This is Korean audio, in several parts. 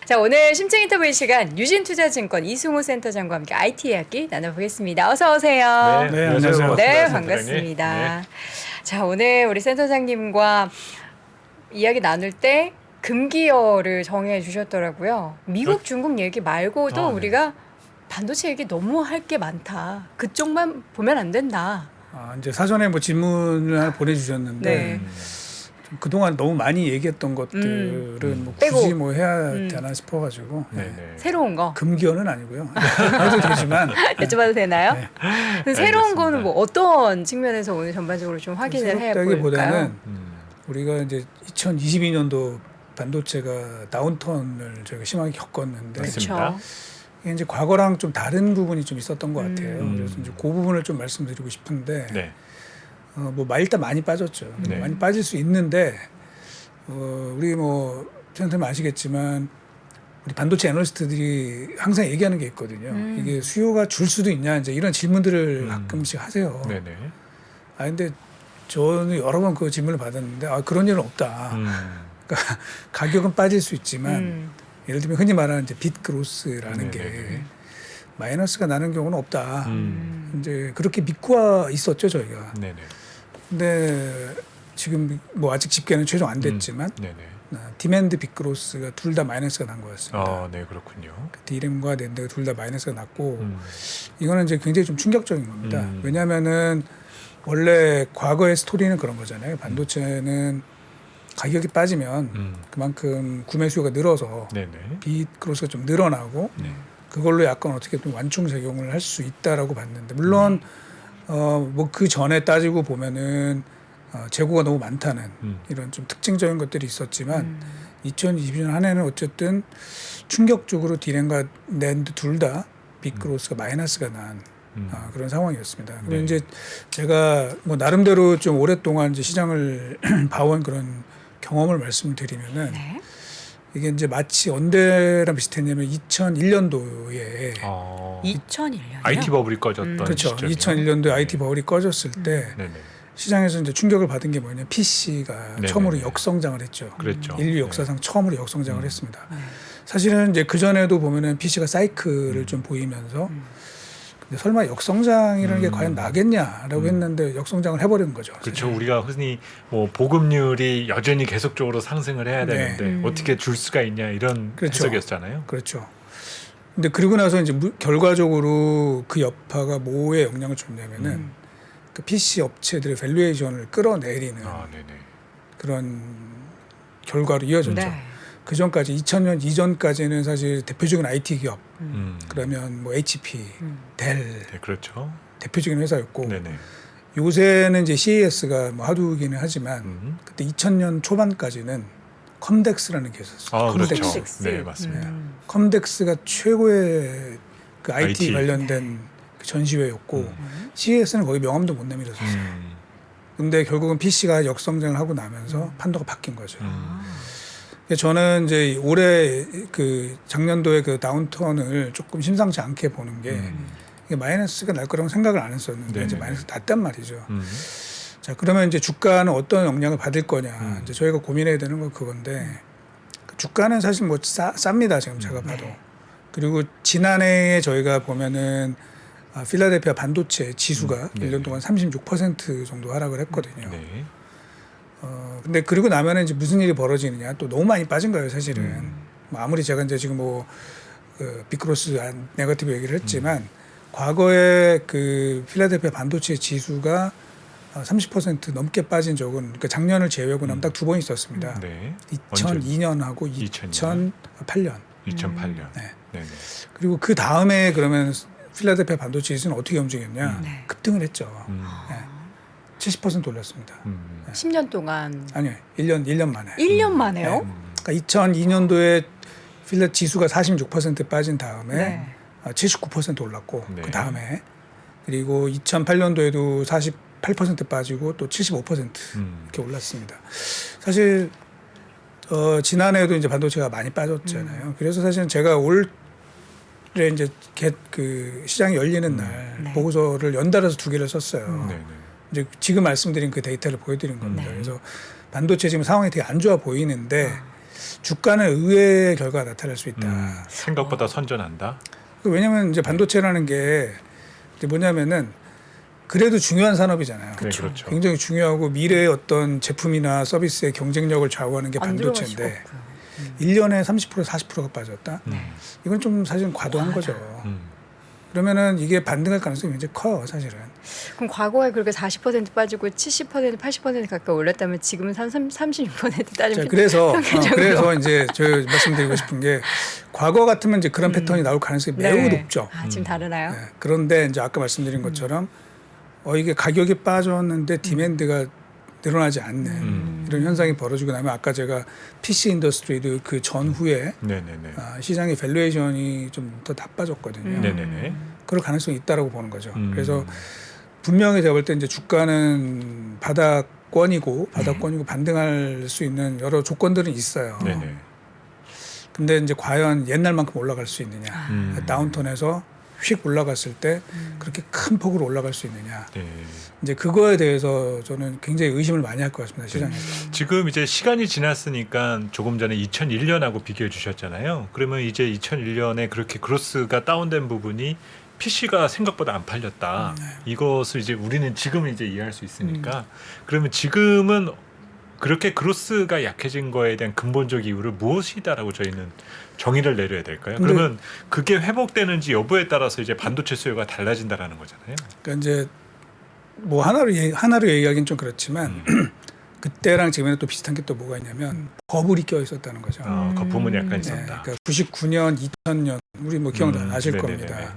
자, 오늘 심층 인터뷰 시간 유진투자증권 이승우 센터장과 함께 IT 이야기 나눠보겠습니다. 어서 오세요. 네, 안녕하세요. 네, 반갑습니다, 반갑습니다. 네. 자, 오늘 우리 센터장님과 이야기 나눌 때 금기어를 정해 주셨더라고요. 미국, 중국 얘기 말고도 네. 우리가 반도체 얘기 너무 할 게 많다. 그쪽만 보면 안 된다. 이제 사전에 뭐 질문을 하나 보내주셨는데 네. 좀 그동안 너무 많이 얘기했던 것들은 뭐 빼고. 굳이 뭐 해야 되나 싶어가지고 네네. 새로운 거 금기어는 아니고요. 해도 되지만 여쭤봐도 되나요? 네. 그럼 새로운 알겠습니다. 거는 뭐 어떤 측면에서 오늘 전반적으로 좀 확인을 새롭다기보다는 해볼까요? 우리가 이제 2022년도 반도체가 다운턴을 저희가 심하게 겪었는데 맞습니다. 그렇죠. 이게 이제 과거랑 좀 다른 부분이 좀 있었던 것 같아요. 음. 그래서 이제 그 부분을 좀 말씀드리고 싶은데 네. 일단 많이 빠졌죠. 네. 많이 빠질 수 있는데 우리 뭐 선생님 아시겠지만 우리 반도체 애널리스트들이 항상 얘기하는 게 있거든요. 이게 수요가 줄 수도 있냐 이제 이런 질문들을 가끔씩 하세요. 네네. 근데 저는 여러 번 그 질문을 받았는데 그런 일은 없다. 그러니까 가격은 빠질 수 있지만 예를 들면 흔히 말하는 이제 빗 그로스라는 게 네네네. 마이너스가 나는 경우는 없다. 음. 이제 그렇게 믿고 있었죠 저희가. 네네. 근데 지금 뭐 아직 집계는 최종 안 됐지만 네네. 디맨드 빅그로스가 둘 다 마이너스가 난 거였습니다. 네 그렇군요. 디램과 낸드가 둘 다 마이너스가 났고 음. 이거는 이제 굉장히 좀 충격적인 겁니다. 음. 왜냐하면은 원래 과거의 스토리는 그런 거잖아요. 반도체는 가격이 빠지면 그만큼 구매 수요가 늘어서 네네. 빅그로스가 좀 늘어나고 네. 그걸로 약간 어떻게 좀 완충 작용을 할 수 있다라고 봤는데 물론 뭐 그 전에 따지고 보면은 재고가 너무 많다는 이런 좀 특징적인 것들이 있었지만 2022년 한 해는 어쨌든 충격적으로 디램과 낸드 둘 다 빅그로스가 마이너스가 난 그런 상황이었습니다. 그리고 네. 이제 제가 뭐 나름대로 좀 오랫동안 이제 시장을 봐온 그런 경험을 말씀드리면은 네. 이게 이제 마치 언제랑 비슷했냐면 2001년도에 2001년이요? IT 버블이 꺼졌던 그렇죠. 시점이요. 2001년도에 IT 버블이 꺼졌을 때 네네. 시장에서 이제 충격을 받은 게 뭐냐 PC가 네네네. 처음으로 역성장을 했죠. 그랬죠. 인류 역사상 처음으로 역성장을 했습니다. 사실은 이제 그 전에도 보면은 PC가 사이클을 좀 보이면서 근데 설마 역성장이라는 게 과연 나겠냐라고 했는데 역성장을 해버린 거죠. 그렇죠. 우리가 흔히 뭐 보급률이 여전히 계속적으로 상승을 해야 네. 되는데 어떻게 줄 수가 있냐 이런 그렇죠. 해석이었잖아요. 그렇죠. 근데 그러고 나서 이제 결과적으로 그 여파가 뭐에 영향을 줬냐면은 그 PC 업체들의 밸류에이션을 끌어내리는 네네. 그런 결과로 이어졌죠. 네. 그 전까지 2000년 이전까지는 사실 대표적인 IT 기업 그러면 뭐 HP, 델 네, 그렇죠. 대표적인 회사였고 네네. 요새는 이제 CES가 뭐 하두기는 하지만 그때 2000년 초반까지는 컴덱스라는 게 있었어요. 그렇죠. 컴덱스. 네, 맞습니다. 컴덱스가 최고의 그 IT IT. 관련된 그 전시회였고 CES는 거의 명함도 못 내밀었었어요. 근데 결국은 PC가 역성장을 하고 나면서 판도가 바뀐 거죠. 저는 이제 올해 그 작년도에 그 다운턴을 조금 심상치 않게 보는 게 이게 마이너스가 날 거라고 생각을 안 했었는데 네네네. 이제 마이너스 났단 말이죠. 자 그러면 이제 주가는 어떤 영향을 받을 거냐 이제 저희가 고민해야 되는 건 그건데 그 주가는 사실 뭐 쌉니다 지금 제가 봐도. 그리고 지난해에 저희가 보면은 필라델피아 반도체 지수가 1년 동안 36% 정도 하락을 했거든요. 네. 근데 그리고 나면은 이제 무슨 일이 벌어지느냐 또 너무 많이 빠진 거예요 사실은. 뭐 아무리 제가 이제 지금 뭐 빅크로스 네거티브 얘기를 했지만 과거에 그 필라델피아 반도체 지수가 30% 넘게 빠진 적은 그러니까 작년을 제외하고 나면 딱 두 번 있었습니다. 네. 2002년하고 2000년. 2008년. 2008년. 네. 네네. 그리고 그 다음에 그러면 필라델피아 반도체 지수는 어떻게 움직였냐? 네. 급등을 했죠. 70% 올랐습니다. 10년 동안 아니요, 1년 만에. 1년 만에요? 그러니까 2002년도에 필라 지수가 46% 빠진 다음에 네. 79% 올랐고 네. 그 다음에 그리고 2008년도에도 48% 빠지고 또 75% 이렇게 올랐습니다. 사실 지난해에도 이제 반도체가 많이 빠졌잖아요. 그래서 사실은 제가 올해 이제 그 시장이 열리는 날 네. 보고서를 연달아서 두 개를 썼어요. 네네. 이제 지금 말씀드린 그 데이터를 보여드린 겁니다. 네. 그래서 반도체 지금 상황이 되게 안 좋아 보이는데 주가는 의외의 결과가 나타날 수 있다. 생각보다 선전한다. 왜냐하면 이제 반도체라는 게 이제 뭐냐면은 그래도 중요한 산업이잖아요. 네, 그렇죠. 굉장히 중요하고 미래의 어떤 제품이나 서비스의 경쟁력을 좌우하는 게 안 들어갈 수가 반도체인데 없고요. 1년에 30% 40%가 빠졌다. 이건 좀 사실은 과도한 거죠. 그러면은 이게 반등할 가능성이 굉장히 커요, 사실은. 그럼 과거에 그렇게 40% 빠지고 70% 80% 가까이 올랐다면 지금은 36% 자, 따지면 그래서 이제 저 말씀드리고 싶은 게 과거 같으면 이제 그런 패턴이 나올 가능성이 매우 높죠. 아, 지금 다르나요? 네. 그런데 이제 아까 말씀드린 것처럼 이게 가격이 빠졌는데 디맨드가 늘어나지 않는 이런 현상이 벌어지고 나면 아까 제가 PC 인더스트리도 그 전후에 네네네. 시장의 밸류에이션이 좀 더 나빠졌거든요. 네네네. 그럴 가능성이 있다라고 보는 거죠. 그래서 분명히 제가 볼 때 이제 주가는 바닥권이고 반등할 수 있는 여러 조건들은 있어요. 네네. 근데 이제 과연 옛날만큼 올라갈 수 있느냐? 다운턴에서 휙 올라갔을 때 그렇게 큰 폭으로 올라갈 수 있느냐? 네. 이제 그거에 대해서 저는 굉장히 의심을 많이 할 것 같습니다. 시장에서. 지금 이제 시간이 지났으니까 조금 전에 2001년하고 비교해 주셨잖아요. 그러면 이제 2001년에 그렇게 그로스가 다운된 부분이 PC가 생각보다 안 팔렸다. 이것을 이제 우리는 지금 이제 이해할 수 있으니까 그러면 지금은 그렇게 그로스가 약해진 거에 대한 근본적 이유를 무엇이다라고 저희는 정의를 내려야 될까요? 그러면 그게 회복되는지 여부에 따라서 이제 반도체 수요가 달라진다라는 거잖아요. 그러니까 이제 뭐 하나로 얘기하기는 좀 그렇지만 그때랑 지금에는 또 비슷한 게 또 뭐가 있냐면 버블이 껴 있었다는 거죠. 거품은 약간 네, 있었다. 그러니까 99년, 2000년 우리 뭐 기억나실 네네네네. 겁니다.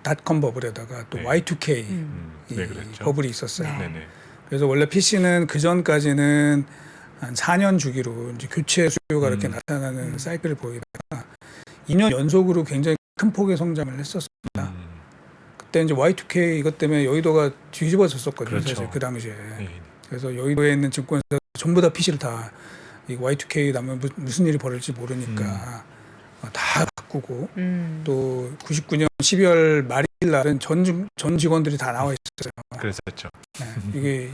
닷컴 버블에다가 또 네. Y2K 이 네, 그렇죠. 버블이 있었어요. 네네. 그래서 원래 PC는 그 전까지는 한 4년 주기로 이제 교체 수요가 이렇게 나타나는 사이클을 보이다가 2년 연속으로 굉장히 큰 폭의 성장을 했었습니다. 그때 이제 Y2K 이것 때문에 여의도가 뒤집어졌었거든요. 그렇죠. 사실 그 당시에. 네. 그래서 여의도에 있는 증권사 전부 다 PC를 다 이 Y2K 나면 무슨 일이 벌어질지 모르니까 다 바꾸고 또 99년 12월 말일 날은 전 직원들이 다 나와 있었어요. 그랬었죠. 네, 이게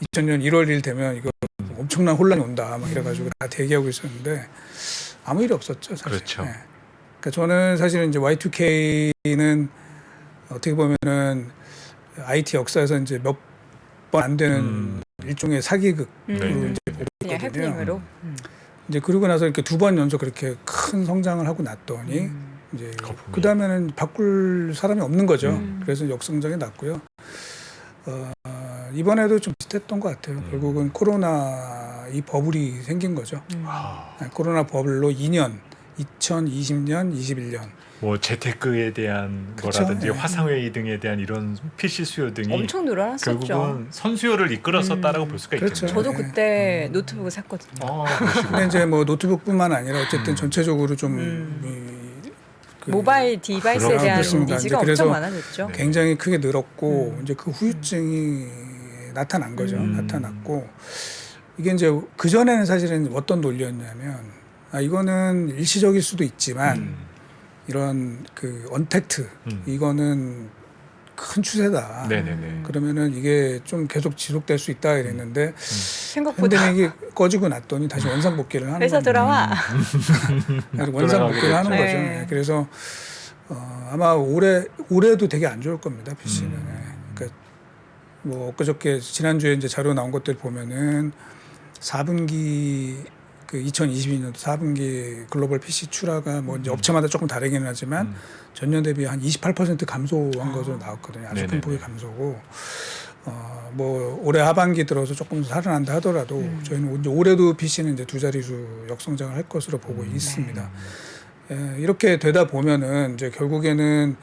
2000년 1월 1일 되면 이거 엄청난 혼란이 온다 막 이래가지고 다 대기하고 있었는데 아무 일이 없었죠. 사실. 그렇죠. 네. 그러니까 저는 사실은 이제 Y2K는 어떻게 보면은 IT 역사에서 이제 몇 번 안 되는 일종의 사기극으로 네. 이제 보고 그냥 있거든요. 해프닝으로. 이제 그러고 나서 이렇게 두 번 연속 그렇게 큰 성장을 하고 났더니 이제 거품이. 그 다음에는 바꿀 사람이 없는 거죠. 그래서 역성장이 났고요. 이번에도 좀 비슷했던 것 같아요. 결국은 코로나 이 버블이 생긴 거죠. 네, 코로나 버블로 2년, 2020년, 21년. 뭐 재테크에 대한 그렇죠. 거라든지 네. 화상회의 등에 대한 이런 PC 수요 등이 엄청 늘어났었죠. 결국은 선수요를 이끌었었다라고 볼 수가 그렇죠. 있겠네요. 저도 그때 노트북을 샀거든요. 그러시구나. 근데 이제 뭐 노트북뿐만 아니라 어쨌든 전체적으로 좀 그 모바일 디바이스에 대한 그렇습니다. 니즈가 이제 그래서 엄청 많아졌죠. 굉장히 크게 늘었고 이제 그 후유증이 나타난 거죠. 나타났고 이게 이제 그 전에는 사실은 어떤 논리였냐면 이거는 일시적일 수도 있지만 이런 그 언택트 이거는 큰 추세다. 네네네. 그러면은 이게 좀 계속 지속될 수 있다 이랬는데 생각보다 팬데믹이 꺼지고 났더니 다시 원상복귀를 하는 회사 거죠. 들어와. 원상복귀를 하는 됐죠. 거죠. 네. 네. 그래서 아마 올해도 되게 안 좋을 겁니다. PC는. 그러니까 뭐 엊그저께 지난주에 이제 자료 나온 것들 보면은 4분기 그 2022년도 4분기 글로벌 PC 출하가 뭐 이제 업체마다 조금 다르기는 하지만 전년 대비 한 28% 감소한 것으로 나왔거든요. 아주 큰 네네네. 폭의 감소고 뭐 올해 하반기 들어서 조금 살아난다 하더라도 저희는 이제 올해도 PC는 이제 두 자릿수 역성장을 할 것으로 보고 있습니다. 예, 이렇게 되다 보면은 이제 결국에는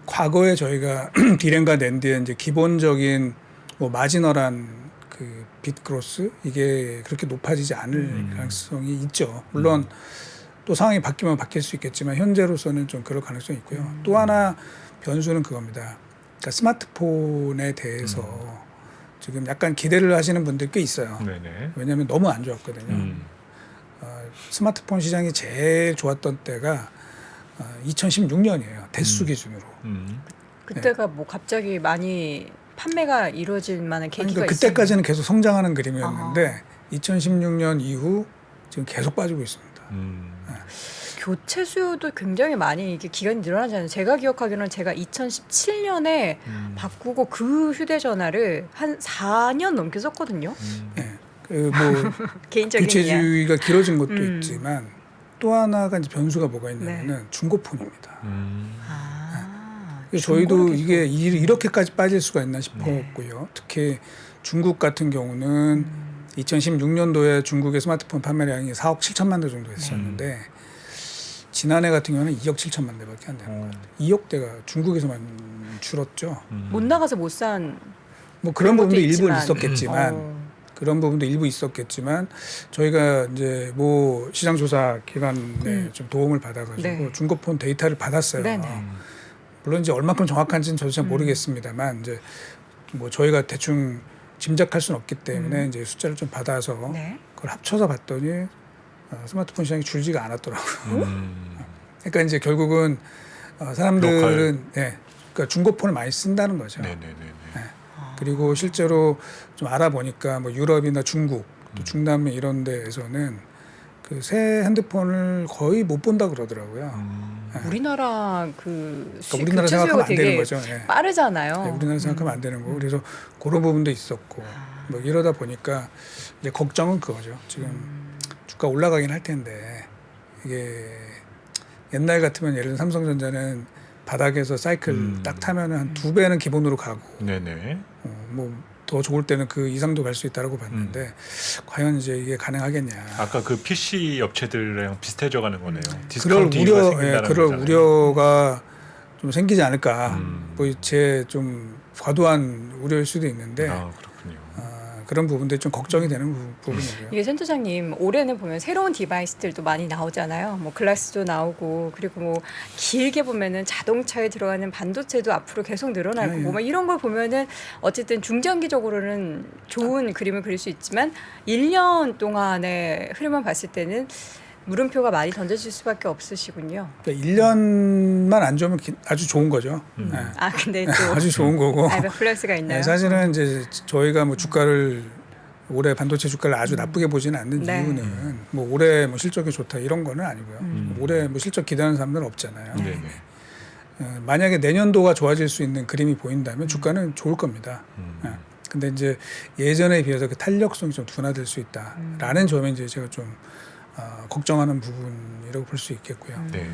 과거에 저희가 디램과 낸드의 이제 기본적인 뭐 마지널한 그 빗그로스 이게 그렇게 높아지지 않을 가능성이 있죠. 물론 또 상황이 바뀌면 바뀔 수 있겠지만 현재로서는 좀 그럴 가능성이 있고요. 또 하나 변수는 그겁니다. 그러니까 스마트폰에 대해서 지금 약간 기대를 하시는 분들 꽤 있어요. 네네. 왜냐하면 너무 안 좋았거든요. 스마트폰 시장이 제일 좋았던 때가 2016년이에요. 대수 기준으로. 그때가 뭐 갑자기 많이 판매가 이루어질 만한 계기가 그러니까 있었나요? 그때까지는 계속 성장하는 그림이었는데 2016년 이후 지금 계속 빠지고 있습니다. 교체 수요도 굉장히 많이 이게 기간이 늘어나잖아요. 제가 기억하기로는 제가 2017년에 바꾸고 그 휴대전화를 한 4년 넘게 썼거든요. 네. 그뭐 개인적인 교체 이야. 주기가 길어진 것도 있지만 또 하나가 이제 변수가 뭐가 있냐면은 네. 중고폰입니다. 아, 저희도 중고를 이게 이렇게까지 빠질 수가 있나 싶었고요. 특히 중국 같은 경우는 2016년도에 중국의 스마트폰 판매량이 4억 7천만 대 정도 했었는데 지난해 같은 경우는 2억 7천만 대밖에 안 되는 것 같아요. 2억 대가 중국에서만 줄었죠. 못 나가서 못 산. 뭐 그런 그런 것도 부분도 일부 있지만. 있었겠지만 그런 부분도 일부 있었겠지만 저희가 이제 뭐 시장 조사 기관에 좀 도움을 받아가지고 네. 중고폰 데이터를 받았어요. 네네. 물론 이제 얼마큼 정확한지는 저도 잘 모르겠습니다만 이제 뭐 저희가 대충 짐작할 수는 없기 때문에 이제 숫자를 좀 받아서 네. 그걸 합쳐서 봤더니 스마트폰 시장이 줄지가 않았더라고요. 그러니까 이제 결국은 사람들은 그러니까 중고폰을 많이 쓴다는 거죠. 네네네. 그리고 실제로 좀 알아보니까 뭐 유럽이나 중국, 또 중남미 이런 데에서는 그 새 핸드폰을 거의 못 본다 그러더라고요. 우리나라 그 그러니까 우리나라 교체 생각하면 수요가 안 되는 되게 거죠. 빠르잖아요. 우리나라 생각하면 안 되는 거고 그래서 그런 부분도 있었고 뭐 이러다 보니까 이제 걱정은 그거죠. 지금 주가 올라가긴 할 텐데 이게 옛날 같으면 예를 들어 삼성전자는 바닥에서 사이클 딱 타면은 한 2배는 기본으로 가고 네네. 뭐 더 좋을 때는 그 이상도 갈 수 있다라고 봤는데 과연 이제 이게 가능하겠냐. 아까 그 PC 업체들이랑 비슷해져 가는 거네요. 그럴 디스카운트 이유가 우려, 생긴다는 그럴 거잖아요. 우려가 좀 생기지 않을까. 뭐 제 좀 과도한 우려일 수도 있는데 아 그렇군요. 그런 부분들이 좀 걱정이 되는 부분이고요. 이게 센터장님 올해는 보면 새로운 디바이스들도 많이 나오잖아요. 뭐 글라스도 나오고 그리고 뭐 길게 보면은 자동차에 들어가는 반도체도 앞으로 계속 늘어날 예, 거고 예. 뭐 이런 걸 보면은 어쨌든 중장기적으로는 좋은 그림을 그릴 수 있지만 1년 동안의 흐름을 봤을 때는 물음표가 많이 던져질 수밖에 없으시군요. 그러니까 1년만 안 좋으면 아주 좋은 거죠. 네. 아 근데 또 아주 좋은 거고. 플렉스가 있나요? 네, 사실은 이제 저희가 뭐 주가를 올해 반도체 주가를 아주 나쁘게 보지는 않는 네. 이유는 뭐 올해 뭐 실적이 좋다 이런 거는 아니고요. 올해 뭐 실적 기대하는 사람들은 없잖아요. 네네. 만약에 내년도가 좋아질 수 있는 그림이 보인다면 주가는 좋을 겁니다. 근데 이제 예전에 비해서 그 탄력성이 좀 둔화될 수 있다라는 점에 이제 제가 좀 걱정하는 부분이라고 볼 수 있겠고요. 네.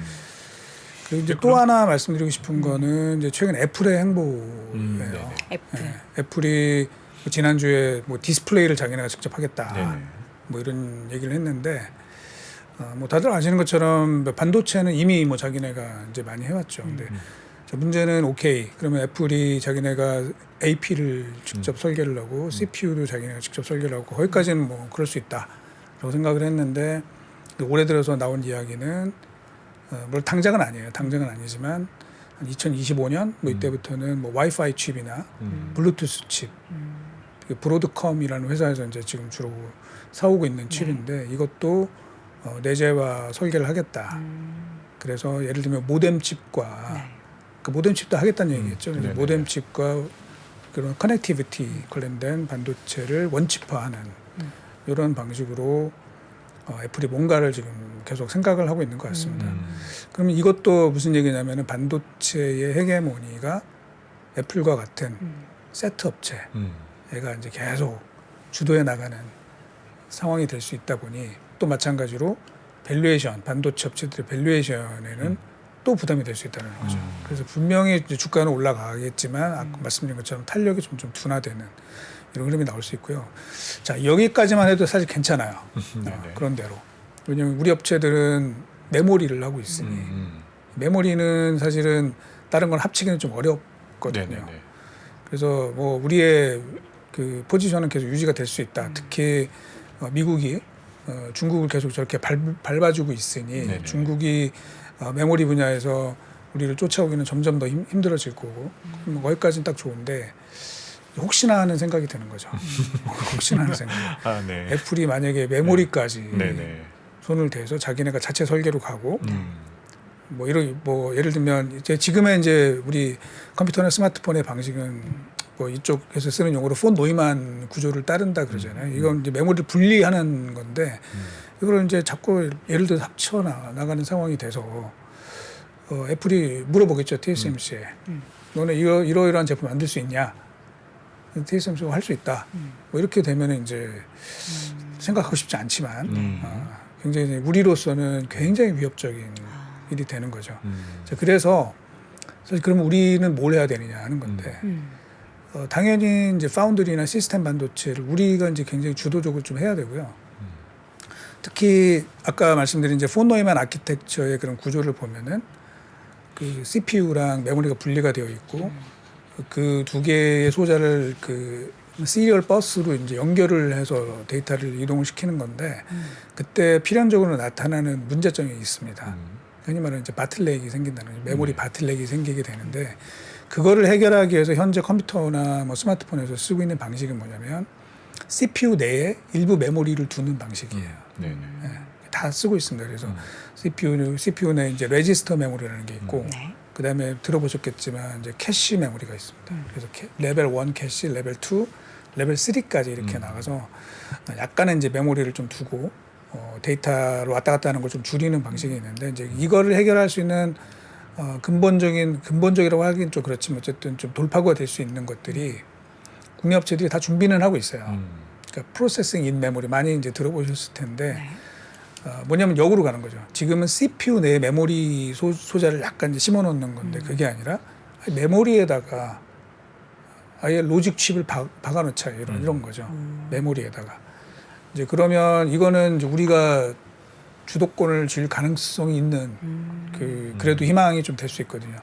그리고 이제 또 하나 말씀드리고 싶은 거는 이제 최근 애플의 행보예요. 네네. 애플. 애플이 지난주에 뭐 디스플레이를 자기네가 직접 하겠다. 네네. 뭐 이런 얘기를 했는데 뭐 다들 아시는 것처럼 반도체는 이미 뭐 자기네가 이제 많이 해왔죠. 근데 자, 문제는 오케이. 그러면 애플이 자기네가 AP를 직접 설계를 하고 CPU도 자기네가 직접 설계를 하고 거기까지는 뭐 그럴 수 있다라고 생각을 했는데 올해 들어서 나온 이야기는 뭘 당장은 아니에요. 당장은 아니지만 한 2025년 뭐 이때부터는 뭐 와이파이 칩이나 블루투스 칩, 그 브로드컴이라는 회사에서 이제 지금 주로 사오고 있는 칩인데 이것도 내재화 설계를 하겠다. 그래서 예를 들면 모뎀 칩과 그 모뎀 칩도 하겠다는 얘기겠죠. 그래서 네네. 모뎀 칩과 그런 커넥티비티 관련된 반도체를 원칩화하는 이런 방식으로 애플이 뭔가를 지금 계속 생각을 하고 있는 것 같습니다. 그러면 이것도 무슨 얘기냐면은 반도체의 헤게모니가 애플과 같은 세트 업체가 이제 계속 주도해 나가는 상황이 될 수 있다 보니 또 마찬가지로 밸류에이션, 반도체 업체들의 밸류에이션에는 또 부담이 될 수 있다는 거죠. 그래서 분명히 이제 주가는 올라가겠지만 아까 말씀드린 것처럼 탄력이 좀 둔화되는 이런 흐름이 나올 수 있고요. 자, 여기까지만 해도 사실 괜찮아요. 그런 대로. 왜냐하면 우리 업체들은 메모리를 하고 있으니 메모리는 사실은 다른 걸 합치기는 좀 어렵거든요. 네네네. 그래서 뭐 우리의 그 포지션은 계속 유지가 될 수 있다. 특히 미국이 중국을 계속 저렇게 밟아주고 있으니 네네. 중국이 메모리 분야에서 우리를 쫓아오기는 점점 더 힘들어질 거고 뭐 거기까지는 딱 좋은데 혹시나 하는 생각이 드는 거죠. 혹시나 하는 생각. 아 네. 애플이 만약에 메모리까지 네네. 손을 대서 자기네가 자체 설계로 가고 뭐 예를 들면 이제 지금의 이제 우리 컴퓨터나 스마트폰의 방식은 뭐 이쪽에서 쓰는 용어로 폰 노이만 구조를 따른다 그러잖아요. 이건 이제 메모리를 분리하는 건데 이걸 이제 자꾸 예를 들어 합쳐 나가는 상황이 돼서 애플이 물어보겠죠 TSMC에 너네 이러이러한 제품 만들 수 있냐? TSMC가 할 수 있다. 뭐 이렇게 되면 이제 생각하고 싶지 않지만 굉장히 우리로서는 굉장히 위협적인 일이 되는 거죠. 자, 그래서 사실 그럼 우리는 뭘 해야 되느냐 하는 건데 당연히 이제 파운드리나 시스템 반도체를 우리가 이제 굉장히 주도적으로 좀 해야 되고요. 특히 아까 말씀드린 이제 폰 노이만 아키텍처의 그런 구조를 보면은 그 CPU랑 메모리가 분리가 되어 있고 그 두 개의 소자를 그 시리얼 버스로 이제 연결을 해서 데이터를 이동을 시키는 건데 그때 필연적으로 나타나는 문제점이 있습니다. 흔히 말하는 이제 바틀렉이 생긴다는 거죠. 메모리 바틀렉이 생기게 되는데 그거를 해결하기 위해서 현재 컴퓨터나 뭐 스마트폰에서 쓰고 있는 방식은 뭐냐면 CPU 내에 일부 메모리를 두는 방식이에요. 네, 다 쓰고 있습니다. 그래서 CPU 내 이제 레지스터 메모리라는 게 있고 그다음에 들어보셨겠지만 이제 캐시 메모리가 있습니다. 그래서 레벨 1 캐시, 레벨 2, 레벨 3까지 이렇게 나가서 약간의 이제 메모리를 좀 두고 데이터로 왔다 갔다 하는 걸 좀 줄이는 방식이 있는데 이제 이거를 해결할 수 있는 근본적이라고 하긴 좀 그렇지만 어쨌든 좀 돌파구가 될 수 있는 것들이 국내 업체들이 다 준비는 하고 있어요. 그러니까 프로세싱 인 메모리 많이 이제 들어보셨을 텐데 뭐냐면 역으로 가는 거죠. 지금은 CPU 내 메모리 소자를 약간 이제 심어 놓는 건데 그게 아니라 메모리에다가 아예 로직 칩을 박아 놓자 이런 거죠. 메모리에다가. 이제 그러면 이거는 이제 우리가 주도권을 쥘 가능성이 있는 그래도 희망이 좀 될 수 있거든요.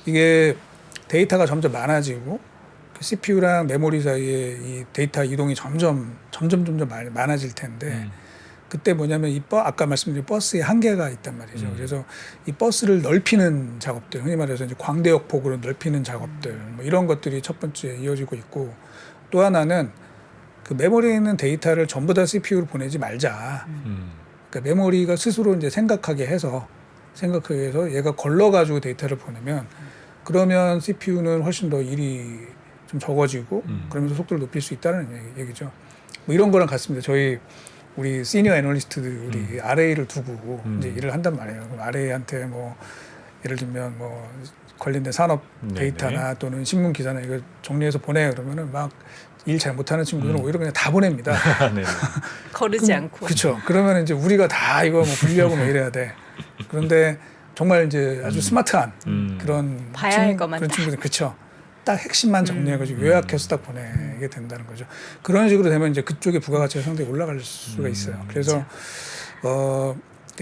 이게 데이터가 점점 많아지고 그 CPU랑 메모리 사이에 이 데이터 이동이 점점 많아질 텐데 그때 뭐냐면 아까 말씀드린 버스의 한계가 있단 말이죠. 그래서 이 버스를 넓히는 작업들, 흔히 말해서 이제 광대역 폭으로 넓히는 작업들, 뭐 이런 것들이 첫 번째 이어지고 있고 또 하나는 그 메모리에 있는 데이터를 전부 다 CPU로 보내지 말자. 그러니까 메모리가 스스로 이제 생각하게 해서 얘가 걸러가지고 데이터를 보내면 그러면 CPU는 훨씬 더 일이 좀 적어지고 그러면서 속도를 높일 수 있다는 얘기죠. 뭐 이런 거랑 같습니다. 우리 시니어 애널리스트들이 RA를 두고 이제 일을 한단 말이에요. 그럼 RA한테 뭐 예를 들면 뭐 관련된 산업 데이터나 또는 신문 기사나 이거 정리해서 보내 그러면은 막 일 잘 못하는 친구들은 오히려 그냥 다 보냅니다. 거르지 않고. 그렇죠. 그러면 이제 우리가 다 이거 뭐 분리하고 뭐 이래야 돼. 그런데 정말 이제 아주 스마트한 그런 봐야 할 것만 그런 친구들 그렇죠. 딱 핵심만 정리해가지고 요약해서 딱 보내게 된다는 거죠. 그런 식으로 되면 이제 그쪽의 부가가치가 상당히 올라갈 수가 있어요. 그래서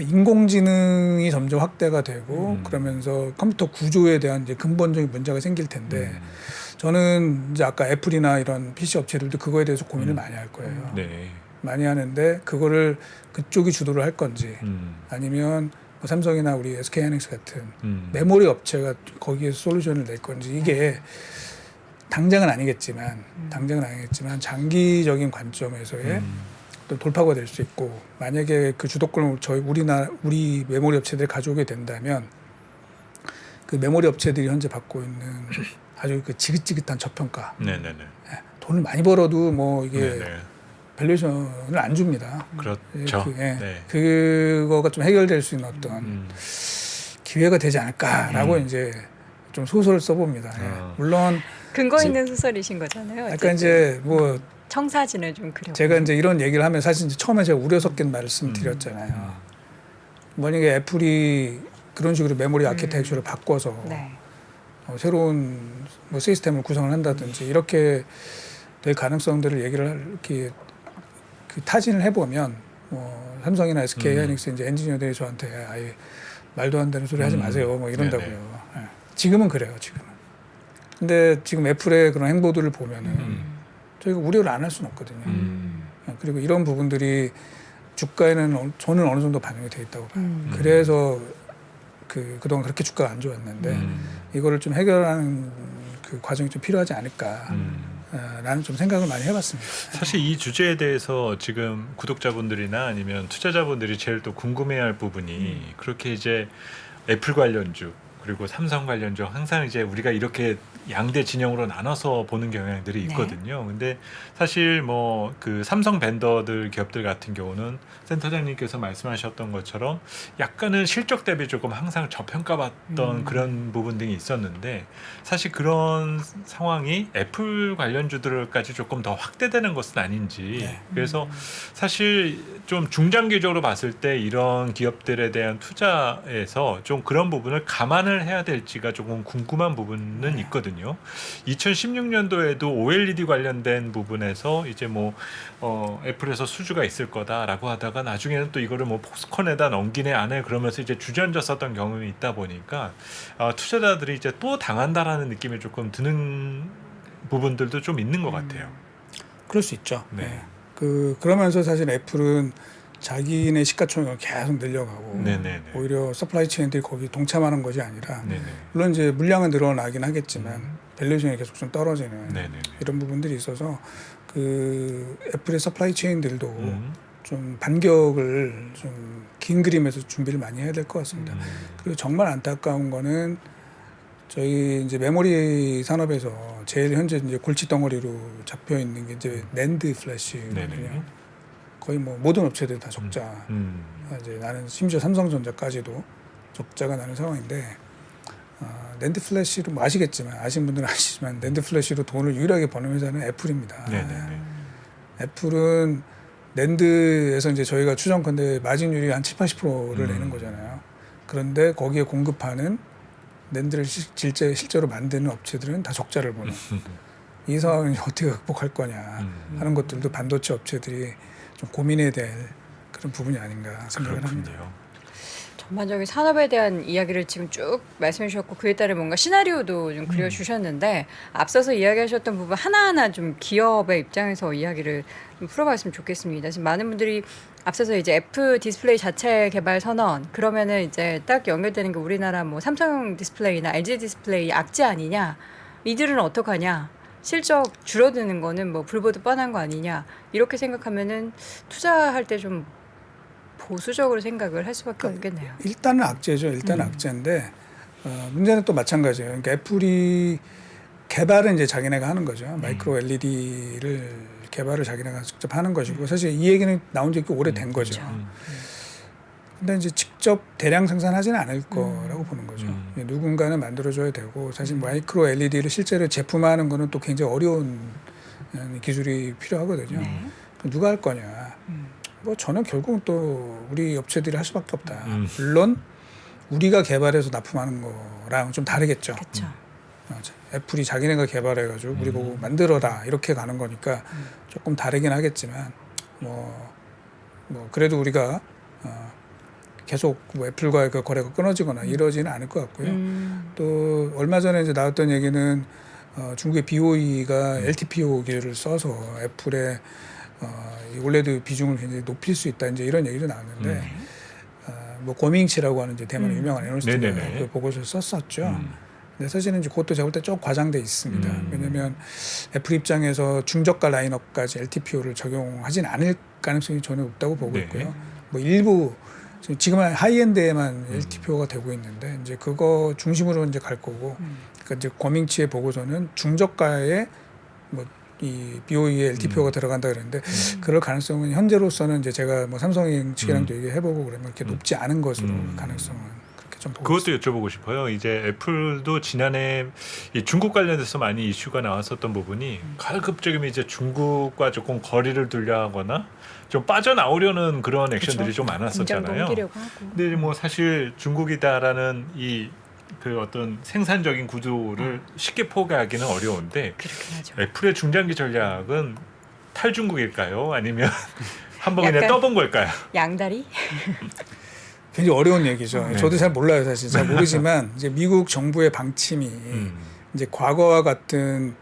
인공지능이 점점 확대가 되고 그러면서 컴퓨터 구조에 대한 이제 근본적인 문제가 생길 텐데 저는 이제 아까 애플이나 이런 PC 업체들도 그거에 대해서 고민을 많이 할 거예요. 많이 하는데 그거를 그쪽이 주도를 할 건지 아니면 뭐 삼성이나 우리 SK하이닉스 같은 메모리 업체가 거기에서 솔루션을 낼 건지 이게 당장은 아니겠지만 장기적인 관점에서의 또 돌파가 될 수 있고 만약에 그 주도권을 우리 메모리 업체들이 가져오게 된다면 그 메모리 업체들이 현재 받고 있는 아주 그 지긋지긋한 저평가 돈을 많이 벌어도 뭐 이게 밸류에이션을 안 줍니다. 그렇죠. 그거가 좀 해결될 수 있는 어떤 기회가 되지 않을까라고 이제 좀 소설을 써봅니다. 물론 근거 있는 소설이신 거잖아요. 약간 이제 뭐 청사진을 좀 그려. 제가 이제 이런 얘기를 하면 사실 이제 처음에 제가 우려 섞인 말씀드렸잖아요. 만약에 애플이 그런 식으로 메모리 아키텍처를 바꿔서 새로운 뭐 시스템을 구성을 한다든지 이렇게 될 가능성들을 이렇게 그 타진을 해보면 뭐 삼성이나 SK 하이닉스 이제 엔지니어들이 저한테 아예 말도 안 되는 소리 하지 마세요 뭐 이런다고요. 지금은 그래요. 지금은. 근데 지금 애플의 그런 행보들을 보면은 저희가 우려를 안 할 수는 없거든요. 그리고 이런 부분들이 주가에는 저는 어느 정도 반영이 돼 있다고 봐요. 그래서 그동안 그렇게 주가가 안 좋았는데 이거를 좀 해결하는 그 과정이 좀 필요하지 않을까. 라는 좀 생각을 많이 해봤습니다. 사실 이 주제에 대해서 지금 구독자분들이나 아니면 투자자분들이 제일 또 궁금해할 부분이 그렇게 이제 애플 관련주 그리고 삼성 관련주 항상 이제 우리가 이렇게 양대 진영으로 나눠서 보는 경향들이 네. 있거든요. 근데 사실 뭐 그 삼성 벤더들 기업들 같은 경우는 센터장님께서 말씀하셨던 것처럼 약간은 실적 대비 조금 항상 저평가받던 그런 부분 등이 있었는데 사실 그런 상황이 애플 관련주들까지 조금 더 확대되는 것은 아닌지. 네. 그래서 사실 좀 중장기적으로 봤을 때 이런 기업들에 대한 투자에서 좀 그런 부분을 감안을 해야 될지가 조금 궁금한 부분은 있거든요. 2016년도에도 OLED 관련된 부분에서 이제 뭐 애플에서 수주가 있을 거다라고 하다가 나중에는 또 이거를 뭐 폭스콘에다 넘기네 안해 그러면서 이제 주저앉았었던 경험이 있다 보니까 투자자들이 이제 또 당한다라는 느낌이 조금 드는 부분들도 좀 있는 것 같아요. 그럴 수 있죠. 네. 네. 그러면서 사실 애플은 자기네 시가총액을 계속 늘려가고 네네네. 오히려 서플라이 체인들이 거기 동참하는 것이 아니라 네네. 물론 이제 물량은 늘어나긴 하겠지만 밸류에이션이 계속 좀 떨어지는 네네. 이런 부분들이 있어서 그 애플의 서플라이 체인들도 음. 좀 반격을 좀 긴 그림에서 준비를 많이 해야 될 것 같습니다. 그리고 정말 안타까운 거는 저희 이제 메모리 산업에서 제일 현재 이제 골칫덩어리로 잡혀 있는 게 이제 낸드 플래시거든요. 네네. 거의 뭐 모든 업체들 다 적자. 이제 나는 심지어 삼성전자까지도 적자가 나는 상황인데 낸드 플래시로 뭐 아시겠지만 아시는 분들은 아시지만 낸드 플래시로 돈을 유일하게 버는 회사는 애플입니다. 네네네. 애플은 낸드에서 이제 저희가 추정컨대 마진율이 한 7, 80%를 내는 거잖아요. 그런데 거기에 공급하는 낸드를 실제로 만드는 업체들은 다 적자를 보는 이 상황을 어떻게 극복할 거냐 하는 것들도 반도체 업체들이 좀 고민해야 될 그런 부분이 아닌가 생각을 합니다. 그렇군요. 전반적인 산업에 대한 이야기를 지금 쭉 말씀해 주셨고 그에 따른 뭔가 시나리오도 좀 그려주셨는데 앞서서 이야기하셨던 부분 하나하나 좀 기업의 입장에서 이야기를 좀 풀어봤으면 좋겠습니다. 지금 많은 분들이 앞서서 이제 F 디스플레이 자체 개발 선언 그러면은 이제 딱 연결되는 게 우리나라 뭐 삼성 디스플레이나 LG 디스플레이 악재 아니냐 이들은 어떡하냐 실적 줄어드는 거는 뭐 불보듯 뻔한 거 아니냐 이렇게 생각하면은 투자할 때 좀 보수적으로 생각을 할 수밖에 없겠네요. 일단은 악재죠. 일단은 악재인데 문제는 또 마찬가지예요. 그러니까 애플이 개발은 이제 자기네가 하는 거죠. 마이크로 LED를 개발을 자기네가 직접 하는 것이고 사실 이 얘기는 나온 지 꽤 오래된 거죠. 근데 이제 직접 대량 생산하지는 않을 거라고 보는 거죠. 누군가는 만들어줘야 되고 사실 마이크로 LED를 실제로 제품화하는 거는 또 굉장히 어려운 기술이 필요하거든요. 누가 할 거냐. 뭐 저는 결국은 또 우리 업체들이 할 수밖에 없다. 물론 우리가 개발해서 납품하는 거랑 좀 다르겠죠. 그렇죠. 애플이 자기네가 개발해가지고 우리 보고 만들어라 이렇게 가는 거니까 조금 다르긴 하겠지만 뭐 그래도 우리가 계속 뭐 애플과의 그 거래가 끊어지거나 이러지는 않을 것 같고요. 또 얼마 전에 이제 나왔던 얘기는 중국의 BOE가 LTPO 기술을 써서 애플의 이 올레드 비중을 굉장히 높일 수 있다 이제 이런 얘기도 나왔는데 뭐 고밍치라고 하는 이제 대만의 유명한 애널리스트가 그 보고서를 썼었죠. 근데 사실은 이제 그것도 제가 볼 때 좀 과장돼 있습니다. 왜냐하면 애플 입장에서 중저가 라인업까지 LTPO를 적용하진 않을 가능성이 전혀 없다고 보고 있고요. 뭐 일부 지금은 하이엔드에만 LTPO가 되고 있는데 이제 그거 중심으로 이제 갈 거고, 그러니까 이제 고밍치의 보고서는 중저가에 뭐 이 BOE에 LTPO가 들어간다 그랬는데 그럴 가능성은 현재로서는 이제 제가 뭐 삼성 측이랑도 얘기해보고 그러면 이렇게 높지 않은 것으로 가능성은 그렇게 좀 보고 그것도 있습니다. 여쭤보고 싶어요. 이제 애플도 지난해 이 중국 관련해서 많이 이슈가 나왔었던 부분이 가급적이면 이제 중국과 조금 거리를 두려하거나 좀 빠져나오려는 그런 액션들이 좀 많았었잖아요. 옮기려고 하고. 근데 뭐 사실 중국이다라는 이 그 어떤 생산적인 구조를 쉽게 포기하기는 어려운데 그렇긴 하죠. 애플의 중장기 전략은 탈중국일까요? 아니면 한번 그냥 약간 떠본 걸까요? 양다리? 굉장히 어려운 얘기죠. 네. 저도 잘 몰라요, 사실 잘 모르지만 이제 미국 정부의 방침이 이제 과거와 같은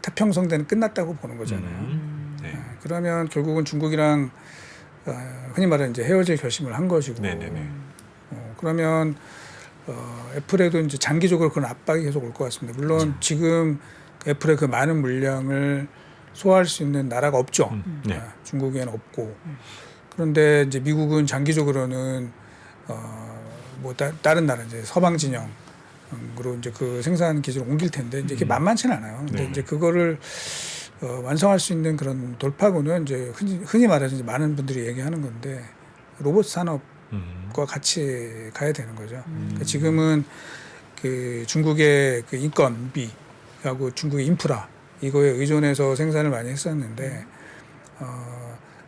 태평성대는 끝났다고 보는 거잖아요. 네. 그러면 결국은 중국이랑 흔히 말하는 이제 헤어질 결심을 한 것이고, 네네네. 그러면 애플에도 이제 장기적으로 그런 압박이 계속 올 것 같습니다. 물론 지금 애플의 그 많은 물량을 소화할 수 있는 나라가 없죠. 네. 중국에는 없고. 그런데 이제 미국은 장기적으로는 뭐 다른 나라 이제 서방 진영 으로 이제 그 생산 기술을 옮길 텐데 이제 이게 만만치는 않아요. 근데 네. 이제 그거를 완성할 수 있는 그런 돌파구는 이제 흔히 말해서 이제 많은 분들이 얘기하는 건데 로봇 산업과 같이 가야 되는 거죠. 그러니까 지금은 그 중국의 그 인건비하고 중국의 인프라 이거에 의존해서 생산을 많이 했었는데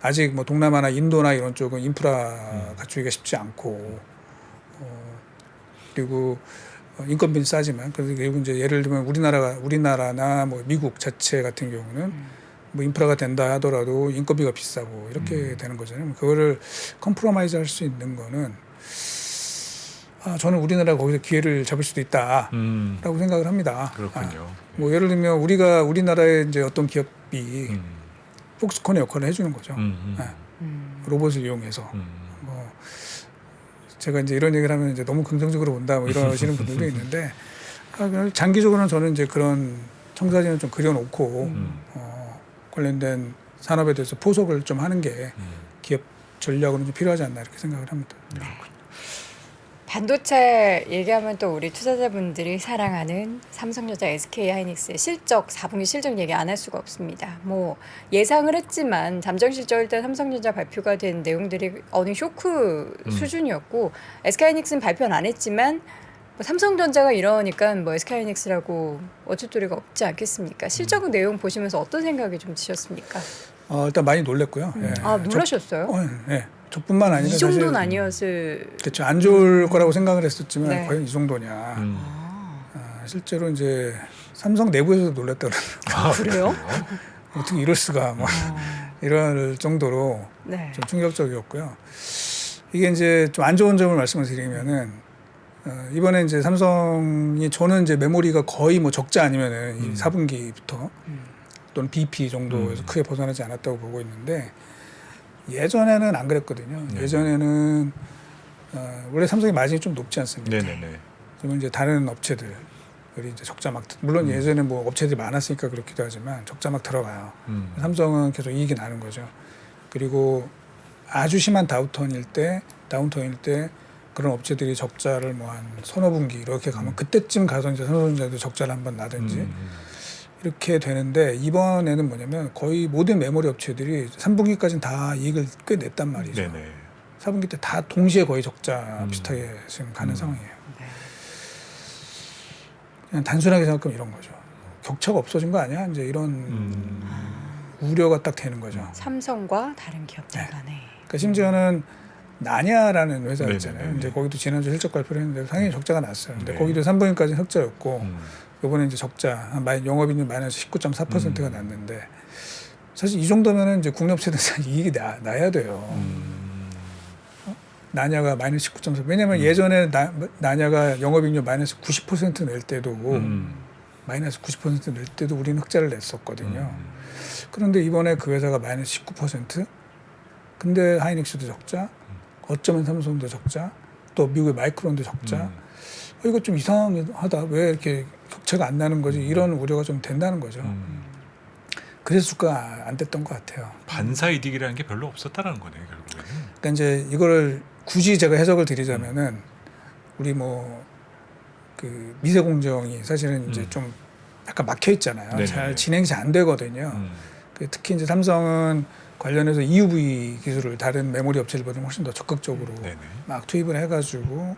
아직 뭐 동남아나 인도나 이런 쪽은 인프라 갖추기가 쉽지 않고 그리고 인건비는 싸지만 그리고 이제 예를 들면 우리나라나 뭐 미국 자체 같은 경우는 뭐 인프라가 된다 하더라도 인건비가 비싸고 이렇게 되는 거잖아요. 그거를 컴프로마이즈 할 수 있는 거는 저는 우리나라가 거기서 기회를 잡을 수도 있다라고 생각을 합니다. 그렇군요. 뭐 예를 들면 우리나라의 이제 어떤 기업이 폭스콘의 역할을 해주는 거죠. 로봇을 이용해서. 뭐 제가 이제 이런 얘기를 하면 이제 너무 긍정적으로 본다 뭐 이러시는 분들도 있는데 장기적으로는 저는 이제 그런 청사진을 좀 그려놓고 관련된 산업에 대해서 포석을 좀 하는 게 기업 전략으로 좀 필요하지 않나 이렇게 생각을 합니다. 반도체 얘기하면 또 우리 투자자분들이 사랑하는 삼성전자, SK하이닉스의 실적 4분기 실적 얘기 안 할 수가 없습니다. 뭐 예상을 했지만 잠정 실적일 때 삼성전자 발표가 된 내용들이 어느 쇼크 수준이었고 SK하이닉스는 발표는 안 했지만 뭐 삼성전자가 이러니까 뭐 SK하이닉스라고 어쩔 도리가 없지 않겠습니까? 실적 내용 보시면서 어떤 생각이 좀 드셨습니까? 일단 많이 놀랬고요. 예. 놀라셨어요? 네. 저뿐만 아니라 이 정도는 사실 아니었을. 그렇죠. 안 좋을 거라고 생각을 했었지만 네. 과연 이 정도냐. 실제로 이제 삼성 내부에서도 놀랐다 그러더라고요. 그래요? 어떻게 이럴 수가 막 이럴 정도로 네. 좀 충격적이었고요. 이게 이제 좀 안 좋은 점을 말씀을 드리면은 이번에 이제 삼성이 저는 이제 메모리가 거의 뭐 적자 아니면은 이 4분기부터 또는 BP 정도에서 크게 벗어나지 않았다고 보고 있는데 예전에는 안 그랬거든요. 네. 예전에는 원래 삼성이 마진이 좀 높지 않습니까? 네네네. 그러면 이제 다른 업체들이 이제 적자 막 물론 예전에 뭐 업체들이 많았으니까 그렇기도 하지만 적자 막 들어가요. 삼성은 계속 이익이 나는 거죠. 그리고 아주 심한 다운턴일 때 그런 업체들이 적자를 뭐 한 서너 분기 이렇게 가면 그때쯤 가서 이제 삼성전자도 적자를 한번 나든지 이렇게 되는데 이번에는 뭐냐면 거의 모든 메모리 업체들이 3분기까지는 다 이익을 꽤 냈단 말이죠. 네네. 4분기 때 다 동시에 거의 적자 비슷하게 지금 가는 상황이에요. 그냥 단순하게 생각하면 이런 거죠. 격차가 없어진 거 아니야? 이제 이런 우려가 딱 되는 거죠. 삼성과 다른 기업들 간에. 그러니까 심지어는 나냐라는 회사 있잖아요. 네네네. 이제 거기도 지난주 실적 발표를 했는데 상당히 적자가 났어요. 근데 네. 거기도 3분기까지 흑자였고 이번에 이제 적자 영업이익률 마이너스 19.4%가 났는데 사실 이 정도면은 이제 국내 업체들은 이익이 나야 돼요. 나냐가 마이너스 19.4. 왜냐하면 예전에 나냐가 영업이익률 마이너스 90%낼 때도 마이너스 90% 낼 때도 우리는 흑자를 냈었거든요. 그런데 이번에 그 회사가 마이너스 19%. 근데 하이닉스도 적자. 어쩌면 삼성도 적자. 또 미국의 마이크론도 적자. 이거 좀 이상하다. 왜 이렇게 격차가 안 나는 거지? 이런 우려가 좀 된다는 거죠. 그래서 주가가 안 됐던 것 같아요. 반사이득이라는 게 별로 없었다라는 거네요, 결국에는. 그러니까 이제 이거를 굳이 제가 해석을 드리자면은 우리 뭐 그 미세 공정이 사실은 이제 좀 약간 막혀 있잖아요. 네네네. 잘 진행이 잘 안 되거든요. 특히 이제 삼성은 관련해서 EUV 기술을 다른 메모리 업체들보다 훨씬 더 적극적으로 네네. 막 투입을 해가지고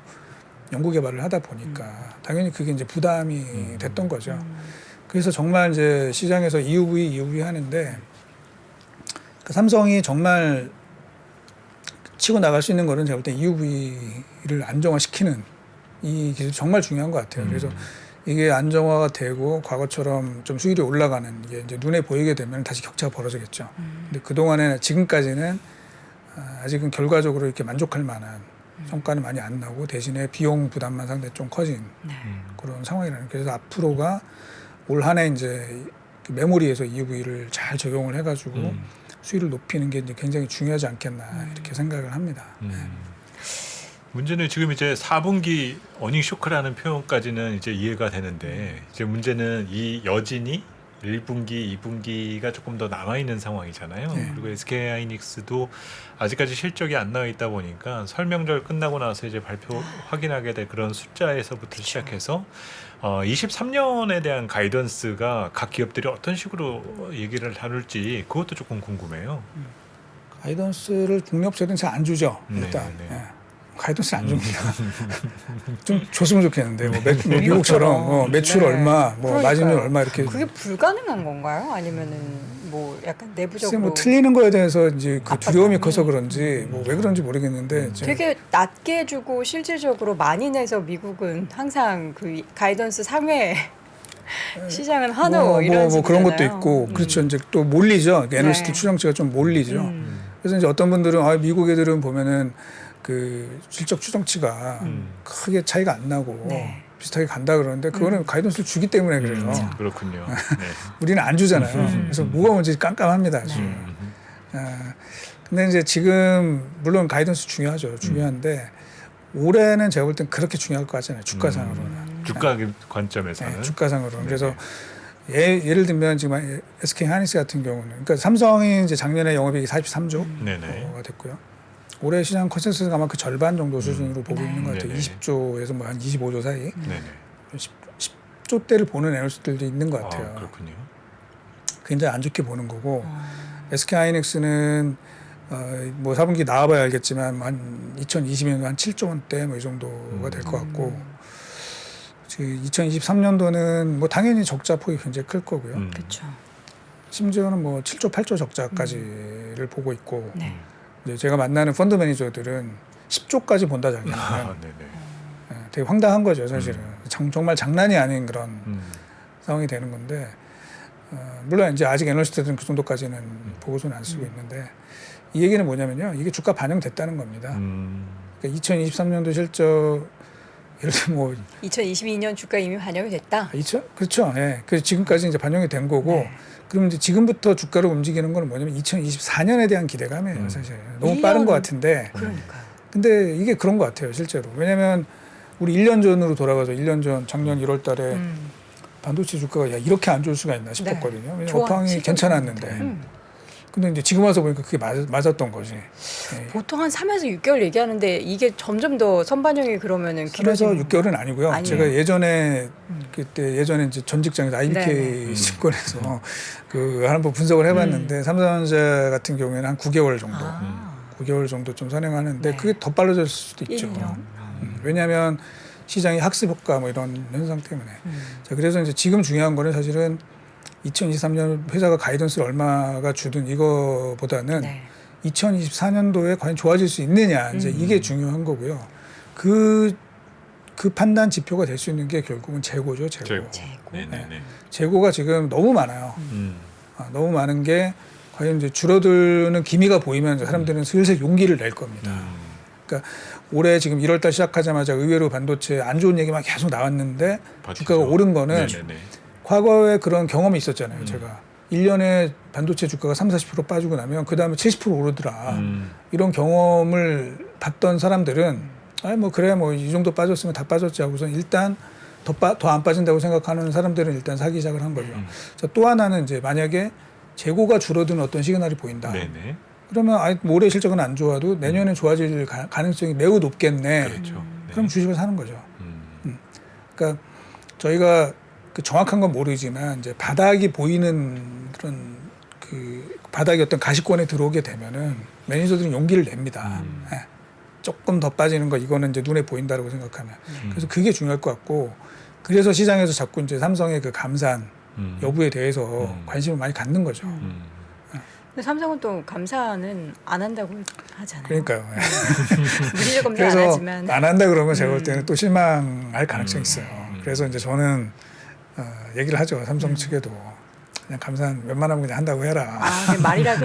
연구 개발을 하다 보니까 당연히 그게 이제 부담이 됐던 거죠. 그래서 정말 이제 시장에서 EUV 하는데 그 삼성이 정말 치고 나갈 수 있는 거는 제가 볼 때 EUV를 안정화시키는 이 기술이 정말 중요한 것 같아요. 그래서 이게 안정화가 되고 과거처럼 좀 수율이 올라가는 게 이제 눈에 보이게 되면 다시 격차가 벌어지겠죠. 근데 그동안에 지금까지는 아직은 결과적으로 이렇게 만족할 만한 성과는 많이 안 나고 대신에 비용 부담만 상당히 좀 커진 그런 상황이라는. 그래서 앞으로가 올 한 해 이제 그 메모리에서 EUV를 잘 적용을 해가지고 수율을 높이는 게 이제 굉장히 중요하지 않겠나 이렇게 생각을 합니다. 문제는 지금 이제 4분기 어닝 쇼크라는 표현까지는 이제 이해가 되는데 이제 문제는 이 여진이 1분기, 2분기가 조금 더 남아 있는 상황이잖아요. 네. 그리고 SK 하이닉스도 아직까지 실적이 안 나와 있다 보니까 설명절 끝나고 나서 이제 발표 확인하게 될 그런 숫자에서부터 시작해서 23년에 대한 가이던스가 각 기업들이 어떤 식으로 얘기를 다룰지 그것도 조금 궁금해요. 가이던스를 국내업체들은 잘 안 주죠. 일단 네. 예. 가이던스를 안 줍니다. 좀 줬으면 좋겠는데 뭐 미국처럼 매출 네. 얼마, 뭐 그러니까요. 마진율 얼마 이렇게. 그게 불가능한 건가요? 아니면은 뭐 약간 글쎄 내부적으로 뭐 틀리는 거에 대해서 이제 그 두려움이 압박감이? 커서 그런지 뭐 왜 그런지 모르겠는데 이제 되게 낮게 주고 실질적으로 많이 내서 미국은 항상 그 가이던스 상회 시장은 한우 이런 뭐 그런 것도 식이잖아요. 있고 그렇죠. 이제 또 몰리죠. 애널리스트 네. 추정치가 좀 몰리죠. 그래서 이제 어떤 분들은 미국 애들은 보면은 그 실적 추정치가 크게 차이가 안 나고 네. 비슷하게 간다 그러는데 그거는 가이던스를 주기 때문에 그래요. 그렇군요. 네. 우리는 안 주잖아요. 그래서 뭐가 문제인지 깜깜합니다. 지금. 네. 근데 이제 지금 물론 가이던스 중요하죠. 중요한데 올해는 제가 볼 땐 그렇게 중요할 것 같지 않아요. 주가상으로는. 주가 관점에서는. 네, 주가상으로는. 그래서 예를 들면 지금 SK 하이닉스 같은 경우는 그러니까 삼성이 이제 작년에 영업이익이 43조가 네네. 됐고요. 올해 시장 컨센서스가 아마 그 절반 정도 수준으로 보고 있는 것 같아요. 네네. 20조에서 뭐 한 25조 사이. 네네. 10조대를 보는 애널리스트들도 있는 것 같아요. 그렇군요. 굉장히 안 좋게 보는 거고 SK 하이닉스는 뭐 4분기 나와봐야 알겠지만 한 2020년도 한 7조 원대 뭐 이 정도가 될 것 같고 지금 2023년도는 뭐 당연히 적자 폭이 굉장히 클 거고요. 그렇죠. 심지어는 뭐 7조 8조 적자까지를 보고 있고 네. 이제 제가 만나는 펀드 매니저들은 10조까지 본다 자기는. 네네. 되게 황당한 거죠 사실은. 정말 장난이 아닌 그런 상황이 되는 건데 물론 이제 아직 애널리스트들은 그 정도까지는 보고서는 안 쓰고 있는데 이 얘기는 뭐냐면요. 이게 주가 반영됐다는 겁니다. 그러니까 2023년도 실적 예를 들면 뭐 2022년 주가 이미 반영이 됐다. 그렇죠. 예. 그래서 지금까지 이제 반영이 된 거고 네. 그럼 이제 지금부터 주가를 움직이는 건 뭐냐면 2024년에 대한 기대감이에요. 사실 너무 1년. 빠른 것 같은데 그러니까요. 근데 이게 그런 것 같아요. 실제로. 왜냐하면 우리 1년 전으로 돌아가서 1년 전 작년 1월 달에 반도체 주가가 야, 이렇게 안 좋을 수가 있나 싶었거든요. 왜냐면 좋아, 업황이 시즌 괜찮았는데. 근데 이제 지금 와서 보니까 그게 맞았던 거지. 예. 보통 한 3에서 6개월 얘기하는데 이게 점점 더 선반영이 그러면은 3에서 길어지는 6개월은 아니고요. 아니에요. 제가 예전에 예전에 이제 전 직장에서 IBK 증권에서 그 한번 분석을 해봤는데 삼성전자 같은 경우에는 한 9개월 정도, 9개월 정도 좀 선행하는데 네. 그게 더 빨라질 수도 있죠. 1년. 왜냐하면 시장이 학습 효과 뭐 이런 현상 때문에. 자, 그래서 이제 지금 중요한 거는 사실은 2023년 회사가 가이던스를 얼마가 주든 이거보다는 네. 2024년도에 과연 좋아질 수 있느냐 이제 이게 중요한 거고요. 그 판단 지표가 될 수 있는 게 결국은 재고죠, 재고. 재고. 네네네. 재고가 지금 너무 많아요. 너무 많은 게 과연 이제 줄어드는 기미가 보이면 이제 사람들은 슬슬 용기를 낼 겁니다. 그러니까 올해 지금 1월달 시작하자마자 의외로 반도체 안 좋은 얘기만 계속 나왔는데 주가가 오른 거는 네네네. 과거에 그런 경험이 있었잖아요. 제가 1년에 반도체 주가가 30-40% 빠지고 나면 그 다음에 70% 오르더라. 이런 경험을 봤던 사람들은 아니 뭐 그래 뭐 이 정도 빠졌으면 다 빠졌지 하고서 일단 더 안 빠진다고 생각하는 사람들은 일단 사기 시작을 한 거죠. 자, 또 하나는 이제 만약에 재고가 줄어드는 어떤 시그널이 보인다. 네네. 그러면 올해 실적은 안 좋아도 내년에 좋아질 가능성이 매우 높겠네. 그렇죠. 네. 그럼 주식을 사는 거죠. 그러니까 저희가 그 정확한 건 모르지만 이제 바닥이 보이는 그런 그 바닥이 어떤 가시권에 들어오게 되면은 매니저들은 용기를 냅니다. 예. 조금 더 빠지는 거 이거는 이제 눈에 보인다라고 생각하면 그래서 그게 중요할 것 같고 그래서 시장에서 자꾸 이제 삼성의 그 감산 여부에 대해서 관심을 많이 갖는 거죠. 근데 삼성은 또 감사는 안 한다고 하잖아요. 그러니까요. 물리적 검사 안 그래서 하지만 안 한다 그러면 제가 볼 때는 또 실망할 가능성이 있어요. 그래서 이제 저는 얘기를 하죠. 삼성 측에도 그냥 감사는 웬만하면 그냥 한다고 해라. 그냥 말이라도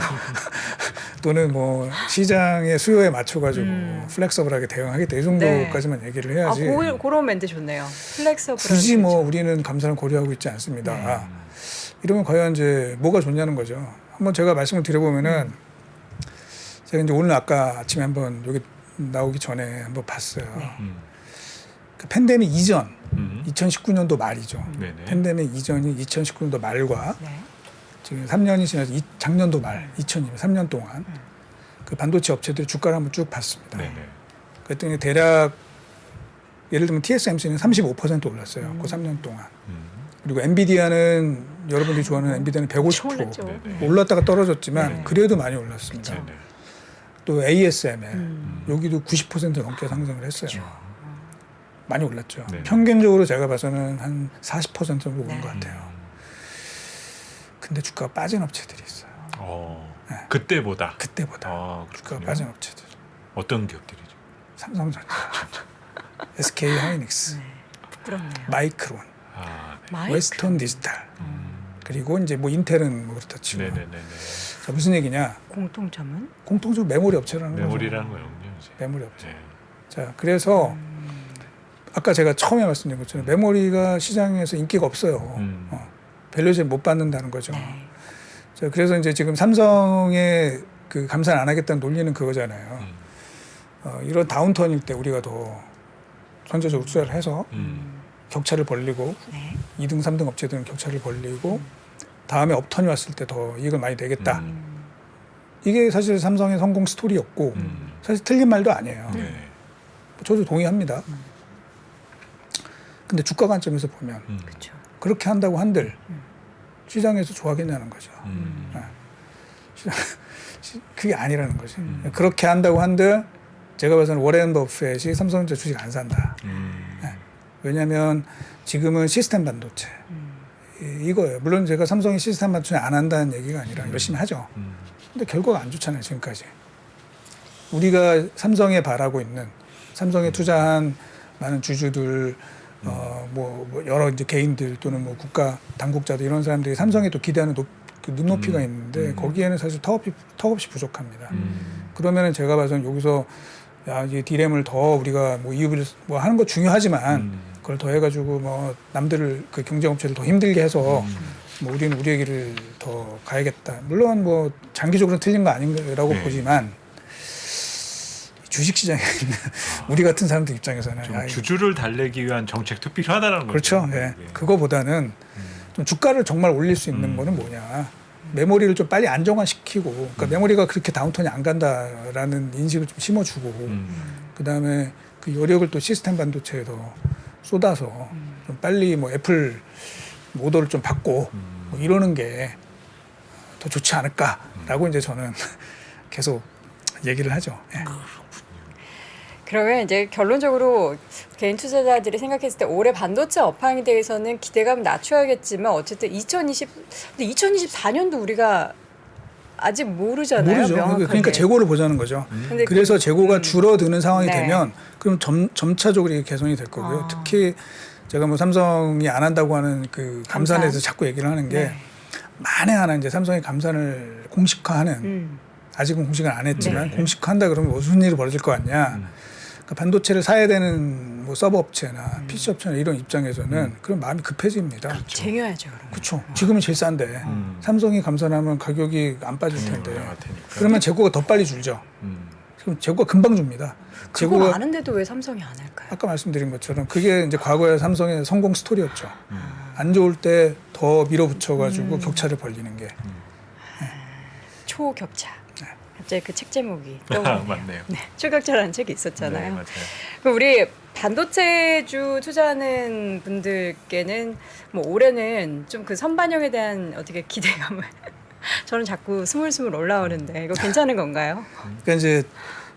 또는 뭐 시장의 수요에 맞춰가지고 플렉서블하게 대응하겠다 이 정도까지만 얘기를 해야지. 그런 멘트 좋네요. 플렉서블. 굳이 뭐 우리는 감사를 고려하고 있지 않습니다. 이러면 과연 이제 뭐가 좋냐는 거죠. 한번 제가 말씀을 드려보면은 제가 이제 오늘 아까 아침에 한번 여기 나오기 전에 한번 봤어요. 그 팬데믹 이전 2019년도 말이죠. 네네. 팬데믹 이전이 2019년도 말과 네. 지금 3년이 지나서 작년도 말 2020년 3년 동안 그 반도체 업체들이 주가를 한번 쭉 봤습니다. 네네. 그랬더니 대략 예를 들면 TSMC는 35% 올랐어요. 그 3년 동안. 그리고 엔비디아는 여러분들이 좋아하는 엔비디아는 150% 올랐죠. 네네. 올랐다가 떨어졌지만 네. 그래도 많이 올랐습니다. 네네. 또 ASML 여기도 90% 넘게 상승을 했어요. 그렇죠. 많이 올랐죠. 네. 평균적으로 제가 봐서는 한 40% 정도 오른 네. 것 같아요. 근데 주가가 빠진 업체들이 있어요. 네. 그때보다. 그때보다 아, 주가가 그렇군요. 빠진 업체들. 어떤 기업들이죠? 삼성전자, SK 하이닉스, 부끄럽네요. 마이크론, 아, 네. 마이크. 웨스턴 디지털. 그리고 이제 뭐 인텔은 뭐 그렇다 치고. 네네네네. 자, 무슨 얘기냐? 공통점은 공통적으로 메모리 업체라는 거죠. 메모리라는 거군요. 이제. 메모리 업체. 네. 자, 그래서 아까 제가 처음에 말씀드린 것처럼 메모리가 시장에서 인기가 없어요. 밸류에이션 못 받는다는 거죠. 네. 자, 그래서 이제 지금 삼성의 그 감산 안 하겠다는 논리는 그거잖아요. 이런 다운턴일 때 우리가 더 선제적으로 투자를 해서 격차를 벌리고 네. 2등, 3등 업체들은 격차를 벌리고 다음에 업턴이 왔을 때 더 이익을 많이 내겠다. 이게 사실 삼성의 성공 스토리였고 사실 틀린 말도 아니에요. 네. 저도 동의합니다. 근데 주가 관점에서 보면 그렇죠. 그렇게 한다고 한들 시장에서 좋아하겠냐는 거죠. 네. 그게 아니라는 거죠. 그렇게 한다고 한들 제가 봐서는 워렌 버핏이 삼성전자 주식 안 산다. 네. 왜냐하면 지금은 시스템 반도체 이거예요. 물론 제가 삼성이 시스템 반도체 안 한다는 얘기가 아니라 열심히 하죠. 근데 결과가 안 좋잖아요. 지금까지. 우리가 삼성에 바라고 있는 삼성에 투자한 많은 주주들 뭐 여러 이제 개인들 또는 뭐 국가 당국자들 이런 사람들이 삼성에 또 기대하는 그 눈높이가 있는데 거기에는 사실 턱없이 부족합니다. 그러면은 제가 봐서는 여기서 야, 이제 디램을 더 우리가 뭐 EUV를 뭐 하는 거 중요하지만 그걸 더 해가지고 뭐 남들을 그 경쟁 업체를 더 힘들게 해서 뭐 우리는 우리의 길을 더 가야겠다. 물론 뭐 장기적으로는 틀린 거 아닌가라고 네. 보지만 주식 시장에 있는 우리 같은 사람들 입장에서는 좀 야, 주주를 달래기 위한 정책도 필요하다는 그렇죠. 거죠. 예. 그거보다는 좀 주가를 정말 올릴 수 있는 거는 뭐냐. 메모리를 좀 빨리 안정화시키고, 그러니까 메모리가 그렇게 다운턴이 안 간다라는 인식을 좀 심어주고, 그 다음에 그 여력을 또 시스템 반도체에 더 쏟아서 좀 빨리 뭐 애플 오더를 좀 받고 뭐 이러는 게 더 좋지 않을까라고 이제 저는 계속 얘기를 하죠. 예. 그러면 이제 결론적으로 개인 투자자들이 생각했을 때 올해 반도체 업황에 대해서는 기대감 낮춰야겠지만 어쨌든 2024년도 우리가 아직 모르잖아요. 모르죠. 명확하게. 그러니까 재고를 보자는 거죠. 근데 그래서 재고가 줄어드는 상황이 네. 되면 그럼 점차적으로 이게 개선이 될 거고요. 특히 제가 뭐 삼성이 안 한다고 하는 그 감산에 대해서 자꾸 얘기를 하는 게 네. 만에 하나 이제 삼성이 감산을 공식화하는 아직은 공식은 안 했지만 네. 공식화한다 그러면 무슨 일이 벌어질 것 같냐. 그러니까 반도체를 사야 되는 뭐 서버 업체나 PC 업체나 이런 입장에서는 그런 마음이 급해집니다. 쟁여야죠. 그럼. 그렇죠. 지금은 제일 싼데 삼성이 감산하면 가격이 안 빠질 텐데 올라갈 테니까. 그러면 재고가 더 빨리 줄죠. 그럼 재고가 금방 줍니다. 그거 재고가 아는데도 왜 삼성이 안 할까요? 아까 말씀드린 것처럼 그게 이제 과거의 삼성의 성공 스토리였죠. 안 좋을 때 더 밀어붙여가지고 격차를 벌리는 게. 초격차. 네. 갑자기 그 책 제목이 아, 떠오르네요. 맞네요. 네, 초격차라는 책이 네, 있었잖아요. 맞아요. 그럼 우리 반도체주 투자하는 분들께는 뭐 올해는 좀 그 선반영에 대한 어떻게 기대감을 저는 자꾸 스물스물 올라오는데 이거 괜찮은 건가요? 그러니까 이제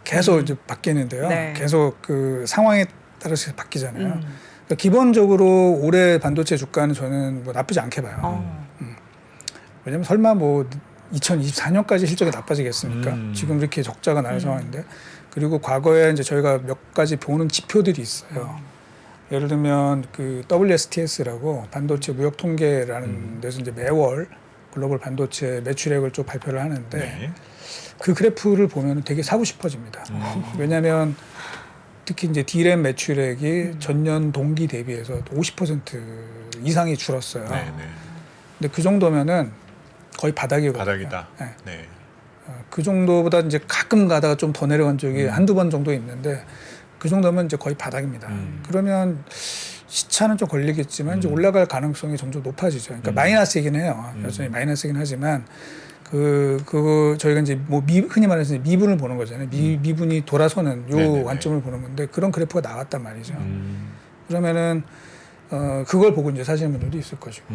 계속 이제 바뀌는데요. 네. 계속 그 상황에 따라서 바뀌잖아요. 그러니까 기본적으로 올해 반도체 주가는 저는 뭐 나쁘지 않게 봐요. 왜냐면 설마 뭐 2024년까지 실적이 나빠지겠습니까? 지금 이렇게 적자가 나는 상황인데. 그리고 과거에 이제 저희가 몇 가지 보는 지표들이 있어요. 예를 들면 그 WSTS라고 반도체 무역 통계라는 데서 이제 매월 글로벌 반도체 매출액을 좀 발표를 하는데 네. 그 그래프를 보면 되게 사고 싶어집니다. 왜냐하면 특히 이제 D램 매출액이 전년 동기 대비해서 50% 이상이 줄었어요. 네, 네. 근데 그 정도면은 거의 바닥이거든요. 바닥이다. 네. 네. 그 정도보다 이제 가끔 가다가 좀 더 내려간 적이 한두 번 정도 있는데 그 정도면 이제 거의 바닥입니다. 그러면 시차는 좀 걸리겠지만 이제 올라갈 가능성이 점점 높아지죠. 그러니까 마이너스이긴 해요. 여전히 마이너스이긴 하지만 그거 저희가 이제 뭐 흔히 말해서 미분을 보는 거잖아요. 미분이 돌아서는 요 네네네. 관점을 보는 건데 그런 그래프가 나왔단 말이죠. 그러면은 그걸 보고 이제 사시는 분들도 있을 것이고.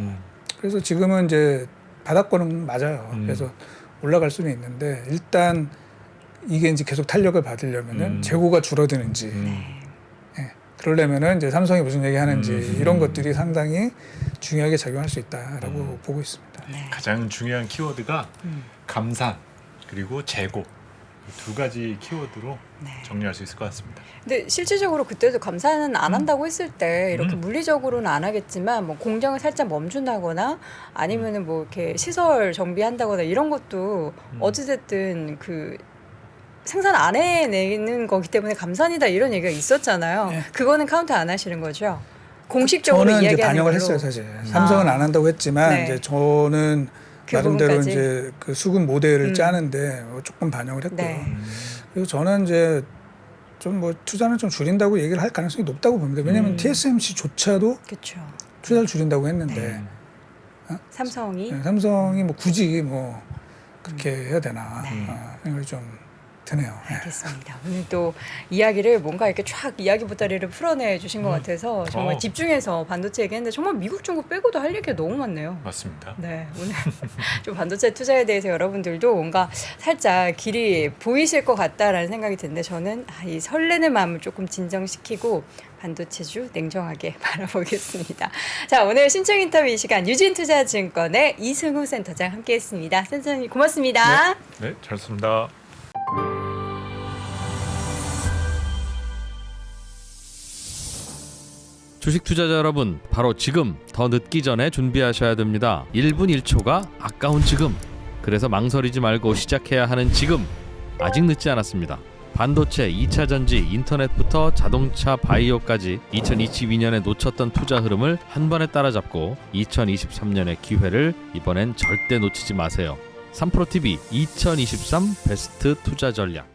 그래서 지금은 이제 바닥권은 맞아요. 그래서 올라갈 수는 있는데 일단 이게 이제 계속 탄력을 받으려면은 재고가 줄어드는지. 예, 그러려면은 이제 삼성이 무슨 얘기 하는지 이런 것들이 상당히 중요하게 작용할 수 있다라고 보고 있습니다. 네. 가장 중요한 키워드가 감산 그리고 재고 두 가지 키워드로 네. 정리할 수 있을 것 같습니다. 근데 실질적으로 그때도 감사는 안 한다고 했을 때 이렇게 물리적으로는 안 하겠지만 뭐 공장을 살짝 멈춘다거나 아니면은 뭐 이렇게 시설 정비한다거나 이런 것도 어찌됐든 그 생산 안 해내는 거기 때문에 감산이다 이런 얘기가 있었잖아요. 네. 그거는 카운트 안 하시는 거죠? 공식적으로 저는 이제 이야기하는 반영을 걸로. 했어요, 사실. 삼성은 안 한다고 했지만 네. 이제 저는 그 나름대로 부분까지? 이제 그 수급 모델을 짜는데 조금 반영을 했고요. 네. 그리고 저는 이제 좀 뭐 투자는 좀 줄인다고 얘기를 할 가능성이 높다고 봅니다. 왜냐하면 TSMC조차도 그렇죠. 투자를 줄인다고 했는데 삼성이 네, 삼성이 뭐 굳이 뭐 그렇게 해야 되나 네. 생각이 좀 드네요. 네. 알겠습니다. 오늘 또 이야기를 뭔가 이렇게 쫙 이야기 보따리를 풀어내 주신 것 같아서 정말 집중해서 반도체 얘기했는데 정말 미국, 중국 빼고도 할 얘기가 너무 많네요. 맞습니다. 네, 오늘 좀 반도체 투자에 대해서 여러분들도 뭔가 살짝 길이 보이실 것 같다라는 생각이 드는데 저는 이 설레는 마음을 조금 진정시키고 반도체주 냉정하게 바라보겠습니다. 자, 오늘 신청 인터뷰 이 시간 유진투자증권의 이승우 센터장 함께했습니다. 센터장님 고맙습니다. 네, 잘 썼습니다. 주식 투자자 여러분, 바로 지금 더 늦기 전에 준비하셔야 됩니다. 1분 1초가 아까운 지금. 그래서 망설이지 말고 시작해야 하는 지금. 아직 늦지 않았습니다. 반도체, 2차 전지, 인터넷부터 자동차, 바이오까지 2022년에 놓쳤던 투자 흐름을 한 번에 따라잡고 2023년의 기회를 이번엔 절대 놓치지 마세요. 3프로TV 2023 베스트 투자 전략.